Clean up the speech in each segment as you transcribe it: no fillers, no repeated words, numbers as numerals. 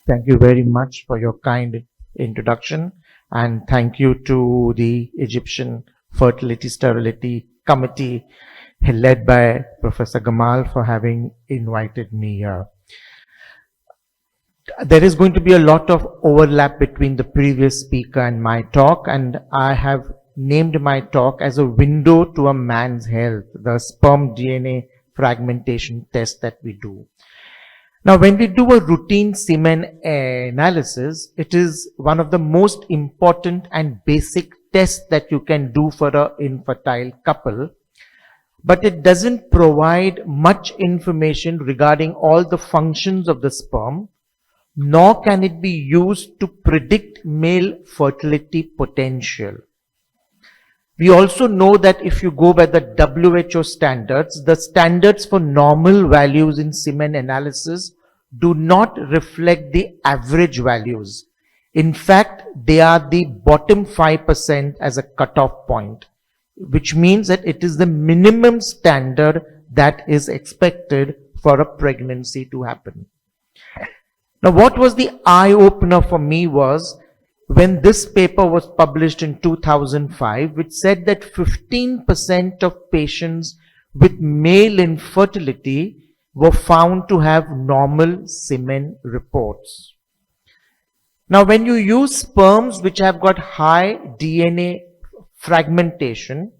Thank you very much for your kind introduction, and thank you to the Egyptian Fertility Sterility Committee led by Professor Gamal for having invited me here. There is going to be a lot of overlap between the previous speaker and my talk, and I have named my talk as a window to a man's health, the sperm DNA fragmentation test that we do. Now, when we do a routine semen analysis, it is one of the most important and basic tests that you can do for an infertile couple, but it doesn't provide much information regarding all the functions of the sperm, nor can it be used to predict male fertility potential. We also know that if you go by the WHO standards, the standards for normal values in semen analysis do not reflect the average values. In fact, they are the bottom 5% as a cutoff point, which means that it is the minimum standard that is expected for a pregnancy to happen. Now, what was the eye-opener for me was when this paper was published in 2005, which said that 15% of patients with male infertility were found to have normal semen reports. Now, when you use sperms which have got high DNA fragmentation,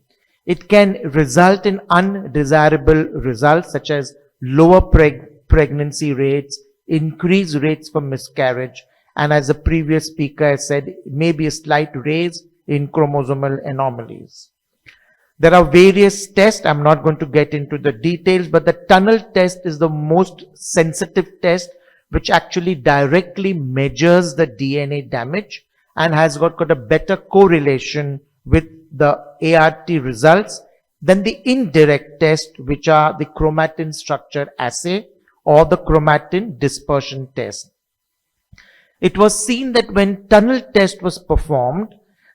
it can result in undesirable results such as lower pregnancy rates, increased rates for miscarriage, and as the previous speaker has said, maybe a slight raise in chromosomal anomalies. There are various tests. I'm not going to get into the details, but the tunnel test is the most sensitive test which actually directly measures the DNA damage and has got a better correlation with the ART results than the indirect test, which are the chromatin structure assay or the chromatin dispersion test. It was seen that when tunnel test was performed,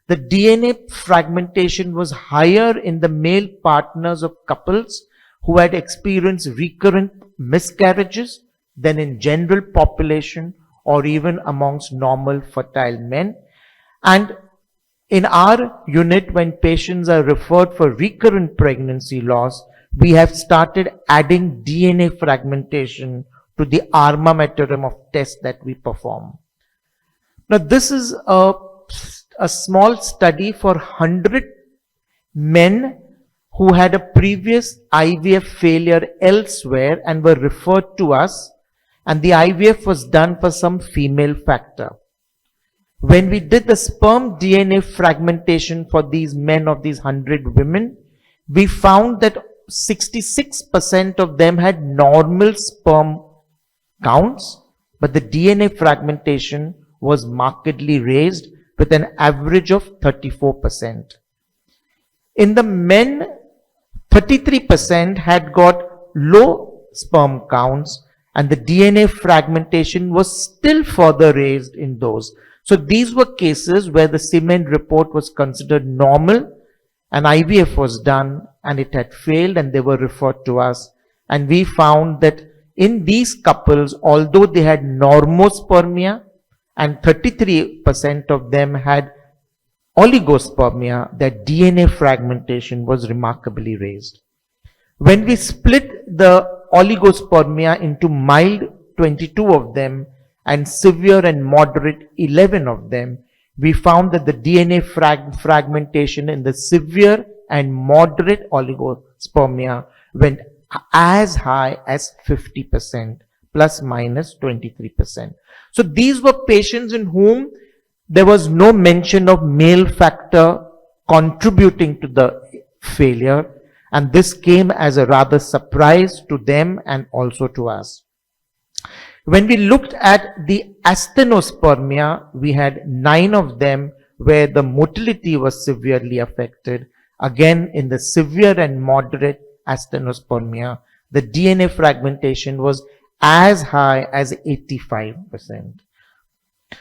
the DNA fragmentation was higher in the male partners of couples who had experienced recurrent miscarriages than in general population or even amongst normal fertile men. And in our unit, when patients are referred for recurrent pregnancy loss, we have started adding DNA fragmentation to the armamentarium of tests that we perform. Now, this is a small study for 100 men who had a previous IVF failure elsewhere and were referred to us, and the IVF was done for some female factor. When we did the sperm DNA fragmentation for these men of these 100 women, we found that 66% of them had normal sperm counts, but the DNA fragmentation was markedly raised with an average of 34%. In the men, 33% had got low sperm counts, and the DNA fragmentation was still further raised in those. So these were cases where the semen report was considered normal, and IVF was done and it had failed, and they were referred to us. And we found that in these couples, although they had normospermia and 33% of them had oligospermia, their DNA fragmentation was remarkably raised. When we split the oligospermia into mild 22 of them and severe and moderate 11 of them, we found that the DNA fragmentation in the severe and moderate oligospermia went as high as 50%, plus minus 23%. So these were patients in whom there was no mention of male factor contributing to the failure, and this came as a rather surprise to them and also to us. When we looked at the asthenospermia, we had 9 of them where the motility was severely affected. Again, in the severe and moderate asthenospermia, the DNA fragmentation was as high as 85%.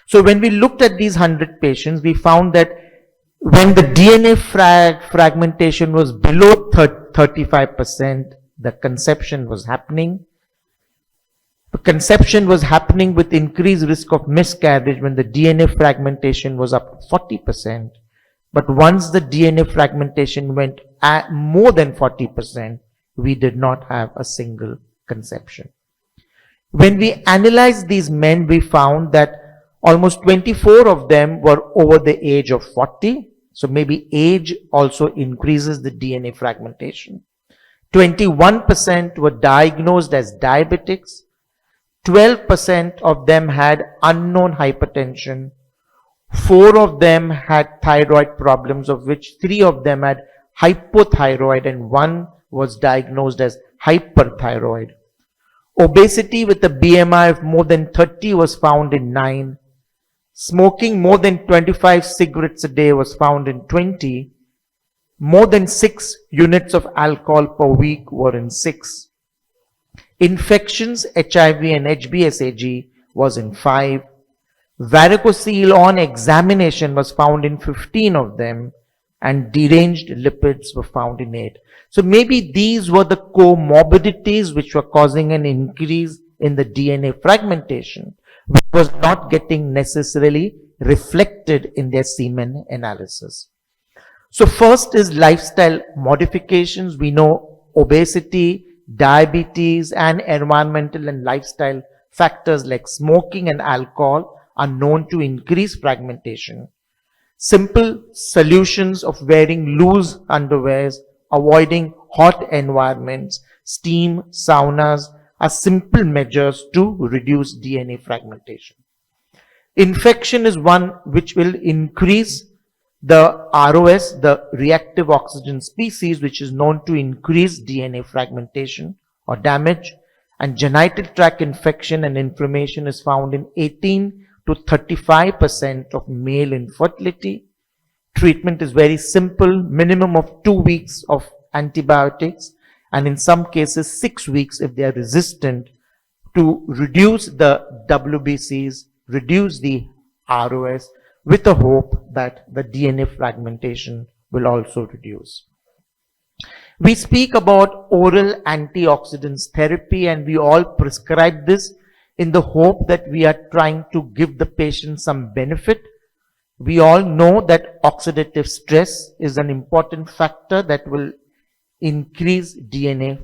So when we looked at these 100 patients, we found that when the DNA fragmentation was below 35%, the conception was happening. The conception was happening with increased risk of miscarriage when the DNA fragmentation was up to 40%. But once the DNA fragmentation went at more than 40%, we did not have a single conception. When we analyzed these men, we found that almost 24 of them were over the age of 40. So maybe age also increases the DNA fragmentation. 21% were diagnosed as diabetics. 12% of them had unknown hypertension. 4 of them had thyroid problems, of which 3 of them had hypothyroid and 1 was diagnosed as hyperthyroid. Obesity with a BMI of more than 30 was found in 9. Smoking more than 25 cigarettes a day was found in 20. More than 6 units of alcohol per week were in 6. Infections, HIV and HBsAg was in 5. Varicocele on examination was found in 15 of them, and deranged lipids were found in 8. So maybe these were the comorbidities which were causing an increase in the DNA fragmentation, which was not getting necessarily reflected in their semen analysis. So first is lifestyle modifications. We know obesity, diabetes, and environmental and lifestyle factors like smoking and alcohol are known to increase fragmentation. Simple solutions of wearing loose underwears, avoiding hot environments, steam, saunas are simple measures to reduce DNA fragmentation. Infection is one which will increase the ROS, the reactive oxygen species, which is known to increase DNA fragmentation or damage. And genital tract infection and inflammation is found in 18 to 35% of male infertility. Treatment is very simple, minimum of 2 weeks of antibiotics, and in some cases 6 weeks if they are resistant, to reduce the WBCs, reduce the ROS, with the hope that the DNA fragmentation will also reduce. We speak about oral antioxidants therapy, and we all prescribe this in the hope that we are trying to give the patient some benefit. We all know that oxidative stress is an important factor that will increase DNA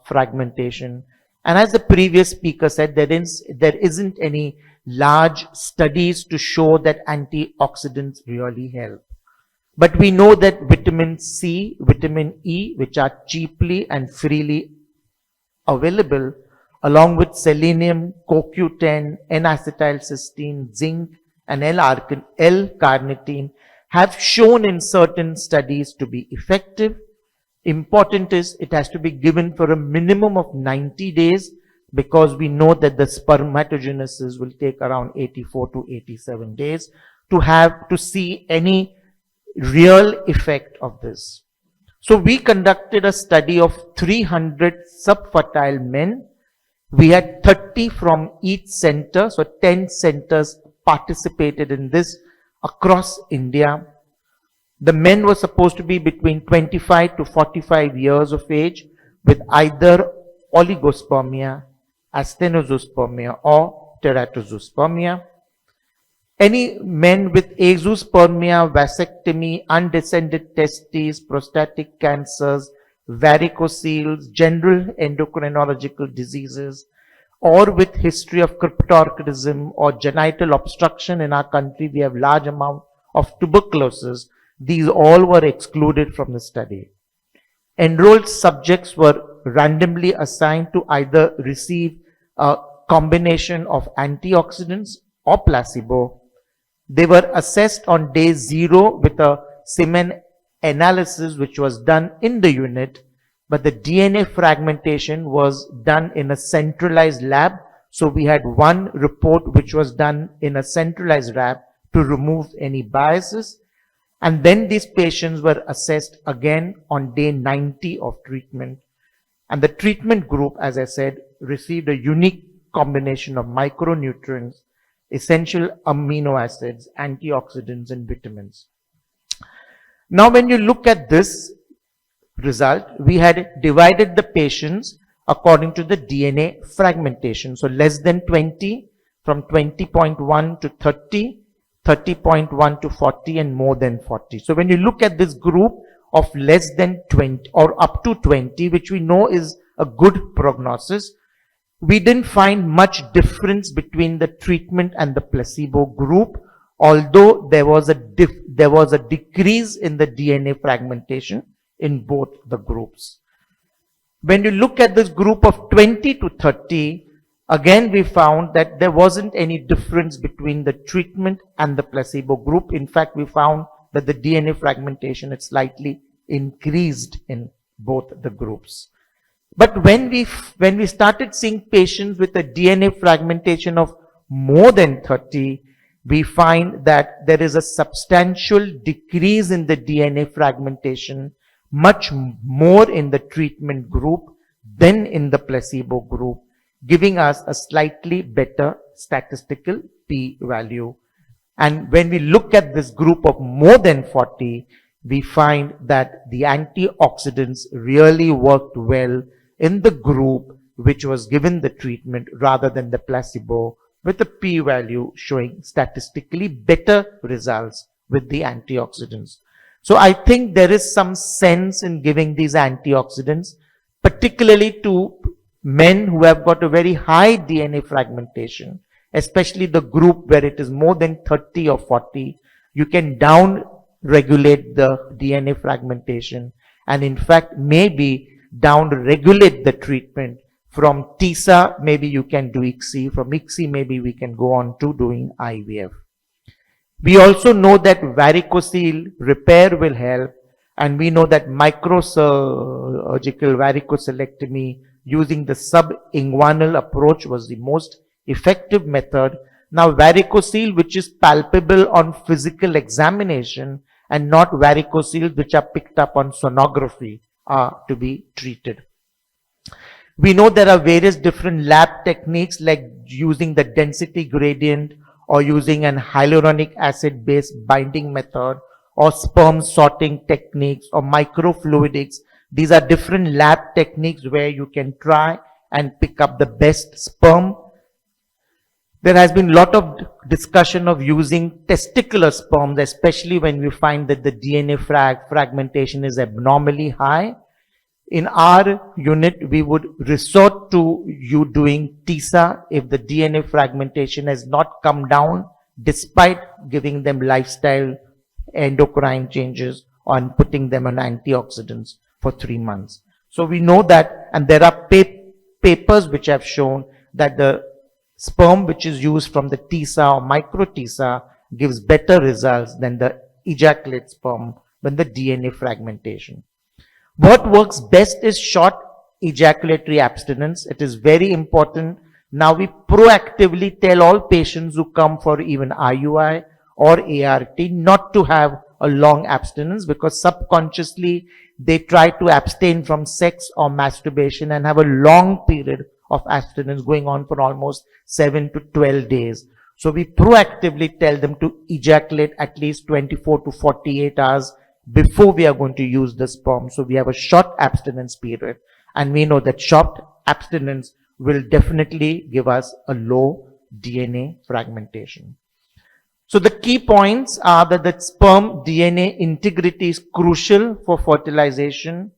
fragmentation. And as the previous speaker said, there isn't any large studies to show that antioxidants really help. But we know that vitamin C, vitamin E, which are cheaply and freely available, along with selenium, CoQ10, N-acetylcysteine, zinc, and L-carnitine, have shown in certain studies to be effective. Important is it has to be given for a minimum of 90 days, because we know that the spermatogenesis will take around 84 to 87 days to see any real effect of this. So we conducted a study of 300 subfertile men. We had 30 from each center, so 10 centers participated in this across India. The men were supposed to be between 25 to 45 years of age with either oligospermia, asthenospermia, or teratozospermia. Any men with azoospermia, vasectomy, undescended testes, prostatic cancers, varicoceles, general endocrinological diseases, or with history of cryptorchidism or genital obstruction. In our country, we have large amount of tuberculosis. These all were excluded from the study. Enrolled subjects were randomly assigned to either receive a combination of antioxidants or placebo. They were assessed on day 0 with a semen analysis which was done in the unit, but the DNA fragmentation was done in a centralized lab. So we had one report which was done in a centralized lab to remove any biases. And then these patients were assessed again on day 90 of treatment. And the treatment group, as I said, received a unique combination of micronutrients, essential amino acids, antioxidants, and vitamins. Now, when you look at this result, we had divided the patients according to the DNA fragmentation. So less than 20, from 20.1 to 30, 30.1 to 40, and more than 40. So when you look at this group of less than 20 or up to 20, which we know is a good prognosis, we didn't find much difference between the treatment and the placebo group, although there was a decrease in the DNA fragmentation in both the groups. When you look at this group of 20 to 30, again we found that there wasn't any difference between the treatment and the placebo group. In fact, we found that the DNA fragmentation is slightly increased in both the groups. But when we started seeing patients with a DNA fragmentation of more than 30, we find that there is a substantial decrease in the DNA fragmentation, much more in the treatment group than in the placebo group, giving us a slightly better statistical p-value. And when we look at this group of more than 40, we find that the antioxidants really worked well in the group which was given the treatment rather than the placebo, with a p-value showing statistically better results with the antioxidants. So I think there is some sense in giving these antioxidants, particularly to men who have got a very high DNA fragmentation, especially the group where it is more than 30 or 40. You can down regulate the DNA fragmentation, and in fact maybe down regulate the treatment. From TISA, maybe you can do ICSI. From ICSI, maybe we can go on to doing IVF. We also know that varicocele repair will help, and we know that microsurgical varicocelectomy using the subinguinal approach was the most effective method. Now varicocele, which is palpable on physical examination, and not varicoceles which are picked up on sonography, are to be treated. We know there are various different lab techniques like using the density gradient or using an hyaluronic acid based binding method or sperm sorting techniques or microfluidics. These are different lab techniques where you can try and pick up the best sperm. There has been a lot of discussion of using testicular sperms, especially when we find that the DNA fragmentation is abnormally high. In our unit, we would resort to you doing TISA if the DNA fragmentation has not come down despite giving them lifestyle endocrine changes and putting them on antioxidants for 3 months. So we know that, and there are papers which have shown that the sperm which is used from the TISA or micro TISA gives better results than the ejaculate sperm when the DNA fragmentation. What works best is short ejaculatory abstinence. It is very important. Now we proactively tell all patients who come for even IUI or ART not to have a long abstinence, because subconsciously they try to abstain from sex or masturbation and have a long period of abstinence going on for almost 7 to 12 days. So we proactively tell them to ejaculate at least 24 to 48 hours before we are going to use the sperm. So we have a short abstinence period, and we know that short abstinence will definitely give us a low DNA fragmentation. So the key points are that the sperm DNA integrity is crucial for fertilization.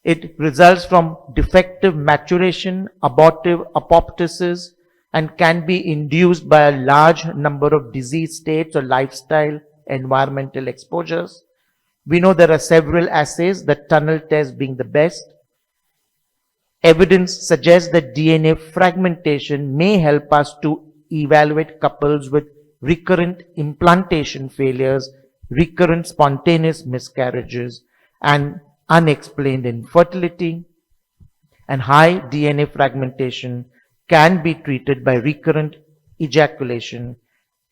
It results from defective maturation, abortive apoptosis, and can be induced by a large number of disease states or lifestyle environmental exposures. We know there are several assays, the tunnel test being the best. Evidence suggests that DNA fragmentation may help us to evaluate couples with recurrent implantation failures, recurrent spontaneous miscarriages, and unexplained infertility. And high DNA fragmentation can be treated by recurrent ejaculation,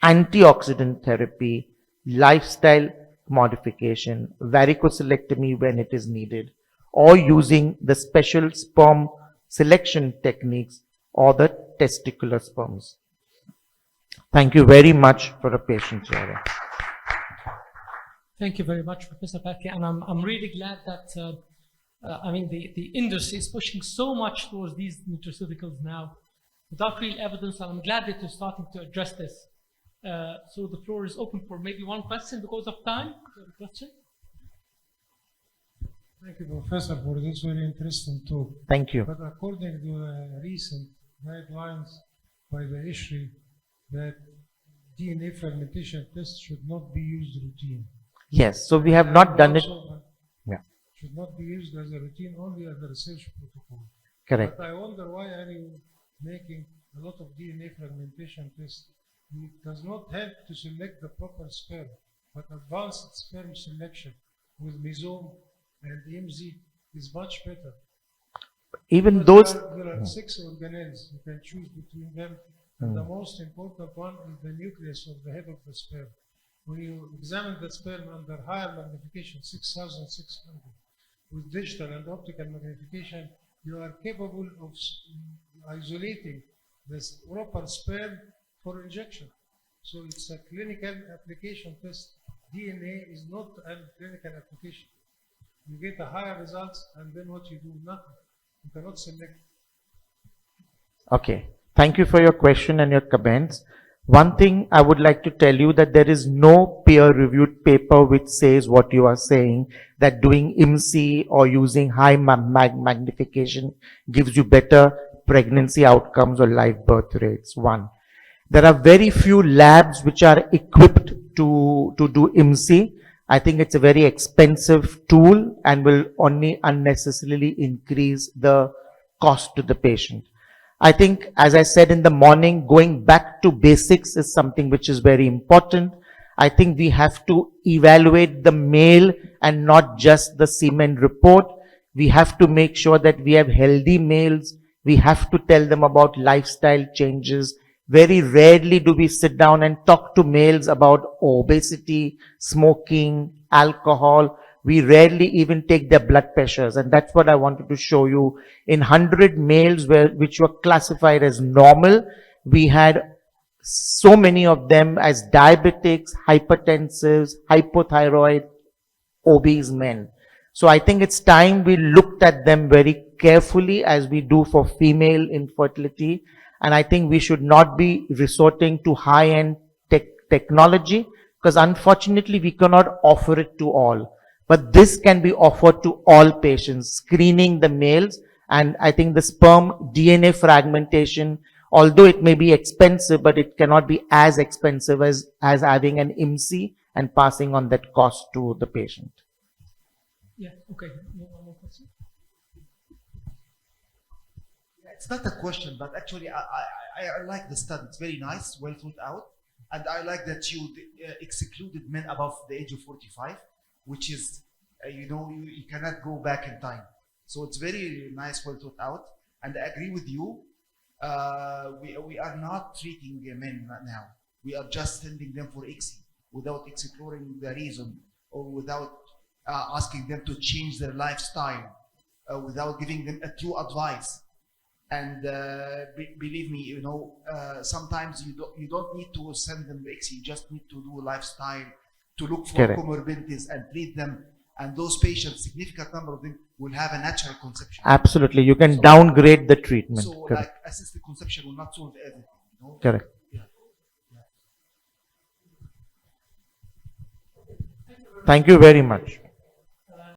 antioxidant therapy, lifestyle modification, varicocelectomy when it is needed, or using the special sperm selection techniques or the testicular sperms. Thank you very much for your patience, Yara. Thank you very much, Professor Patki, and I'm really glad that the industry is pushing so much towards these nutraceuticals now without real evidence, and I'm glad that you're starting to address this. So the floor is open for maybe one question because of time. Is there a question? Thank you, Professor, for this very interesting talk. Thank you. But according to recent guidelines by the ISHRI, that DNA fragmentation tests should not be used routine. Yes, so we have not done it. Yeah, Should not be used as a routine, only as a research protocol. correct. But I wonder why are you making a lot of DNA fragmentation tests? It does not help to select the proper sperm, but advanced sperm selection with mesome and MZ is much better. Even Because those, there are 6 organelles, you can choose between them. And the most important one is the nucleus of the head of the sperm. When you examine the sperm under higher magnification, 6,600, with digital and optical magnification, you are capable of isolating this proper sperm for injection. So it's a clinical application test. DNA is not a clinical application. You get a higher results, and then what you do? Nothing. You cannot select. okay. Thank you for your question and your comments. One thing I would like to tell you that there is no peer-reviewed paper which says what you are saying, that doing IMSI or using high magnification gives you better pregnancy outcomes or live birth rates. One. There are very few labs which are equipped to do IMSI. I think it's a very expensive tool and will only unnecessarily increase the cost to the patient. I think, as I said in the morning, going back to basics is something which is very important. I think we have to evaluate the male and not just the semen report. We have to make sure that we have healthy males. We have to tell them about lifestyle changes. Very rarely do we sit down and talk to males about obesity, smoking, alcohol. We rarely even take their blood pressures, and that's what I wanted to show you. In 100 males which were classified as normal, we had so many of them as diabetics, hypertensives, hypothyroid, obese men. So I think it's time we looked at them very carefully as we do for female infertility. And I think we should not be resorting to high-end technology, because unfortunately we cannot offer it to all. But this can be offered to all patients, screening the males. And I think the sperm DNA fragmentation, although it may be expensive, but it cannot be as expensive as having an IMSI and passing on that cost to the patient. Yeah, okay. One more question? It's not a question, but actually I like the study. It's very nice, well thought out. And I like that you excluded men above the age of 45, which is, you cannot go back in time. So it's very nice, well thought out. And I agree with you. We are not treating men now. We are just sending them for ICSI without exploring the reason, or without asking them to change their lifestyle, without giving them a true advice. And believe me, sometimes you don't need to send them ICSI. You just need to do lifestyle, to look for Correct. comorbidities and treat them. And those patients, significant number of them, will have a natural conception. Absolutely. You can downgrade the treatment. So, Correct. like, assisted conception will not solve everything. Correct. Yeah. Thank you very much.